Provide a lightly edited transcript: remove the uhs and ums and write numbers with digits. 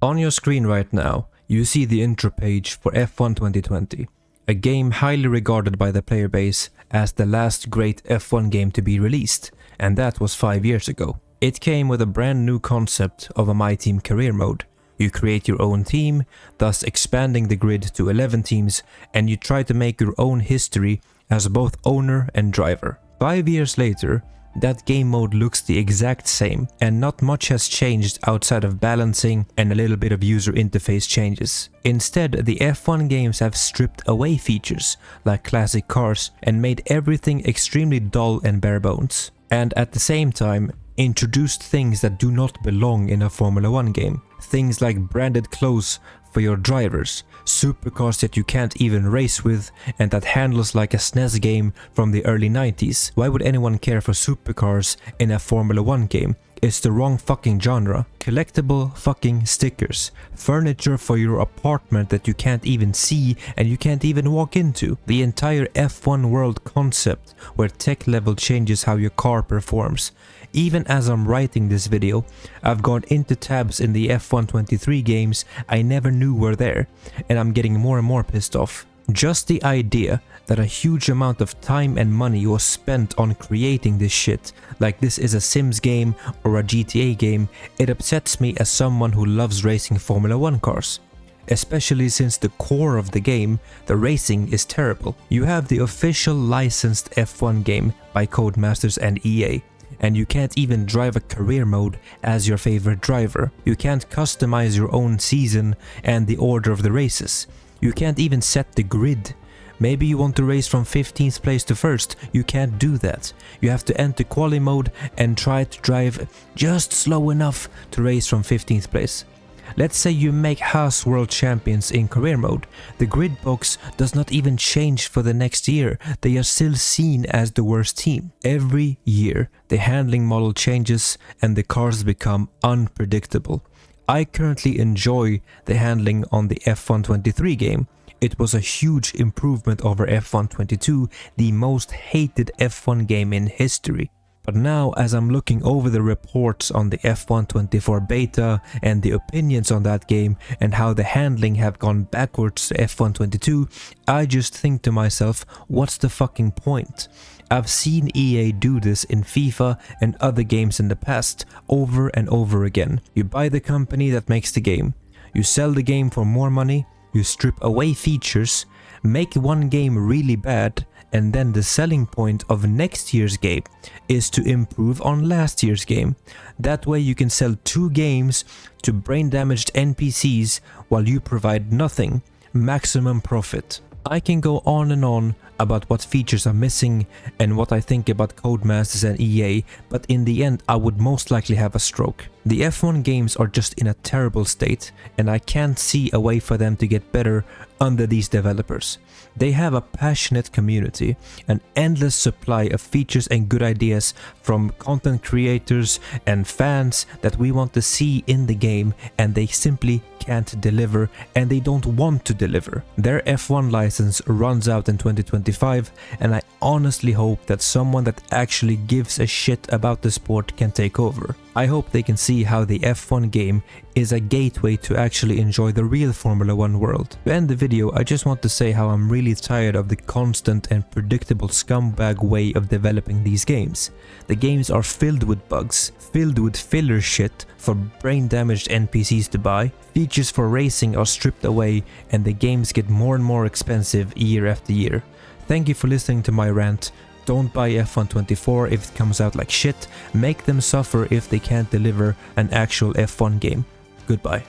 On your screen right now, you see the intro page for F1 2020, a game highly regarded by the player base as the last great F1 game to be released, and that was 5 years ago. It came with a brand new concept of a My Team career mode. You create your own team, thus expanding the grid to 11 teams, and you try to make your own history as both owner and driver. 5 years later, that game mode looks the exact same, and not much has changed outside of balancing and a little bit of user interface changes. Instead, the F1 games have stripped away features like classic cars and made everything extremely dull and bare bones. And at the same time, introduced things that do not belong in a Formula 1 game. Things like branded clothes for your drivers, supercars that you can't even race with, and that handles like a SNES game from the early 90s. Why would anyone care for supercars in a Formula 1 game? It's the wrong fucking genre. Collectible fucking stickers. Furniture for your apartment that you can't even see and you can't even walk into. The entire F1 world concept where tech level changes how your car performs. Even as I'm writing this video, I've gone into tabs in the F1 23 games I never knew were there, and I'm getting more and more pissed off. Just the idea that a huge amount of time and money was spent on creating this shit, like this is a Sims game or a GTA game, it upsets me as someone who loves racing Formula 1 cars. Especially since the core of the game, the racing, is terrible. You have the official licensed F1 game by Codemasters and EA. And you can't even drive a career mode as your favorite driver. You can't customize your own season and the order of the races. You can't even set the grid. Maybe you want to race from 15th place to 1st, you can't do that. You have to enter quali mode and try to drive just slow enough to race from 15th place. Let's say you make Haas world champions in career mode. The grid box does not even change for the next year. They are still seen as the worst team. Every year, the handling model changes and the cars become unpredictable. I currently enjoy the handling on the F1 23 game. It was a huge improvement over F1 22, the most hated F1 game in history. But now, as I'm looking over the reports on the F1 24 beta and the opinions on that game and how the handling have gone backwards to F1 22, I just think to myself, what's the fucking point? I've seen EA do this in FIFA and other games in the past, over and over again. You buy the company that makes the game, you sell the game for more money, you strip away features, make one game really bad, and then the selling point of next year's game is to improve on last year's game. That way you can sell 2 games to brain damaged NPCs while you provide nothing. Maximum profit. I can go on and on about what features are missing and what I think about Codemasters and EA, but in the end I would most likely have a stroke. The F1 games are just in a terrible state, and I can't see a way for them to get better under these developers. They have a passionate community, an endless supply of features and good ideas from content creators and fans that we want to see in the game, and they simply can't deliver, and they don't want to deliver. Their F1 license runs out in 2025, and I honestly hope that someone that actually gives a shit about the sport can take over. I hope they can see how the F1 game is a gateway to actually enjoy the real Formula 1 world. To end the video, I just want to say how I'm really tired of the constant and predictable scumbag way of developing these games. The games are filled with bugs, filled with filler shit for brain damaged NPCs to buy, features for racing are stripped away, and the games get more and more expensive year after year. Thank you for listening to my rant. Don't buy F1 24 if it comes out like shit. Make them suffer if they can't deliver an actual F1 game. Goodbye.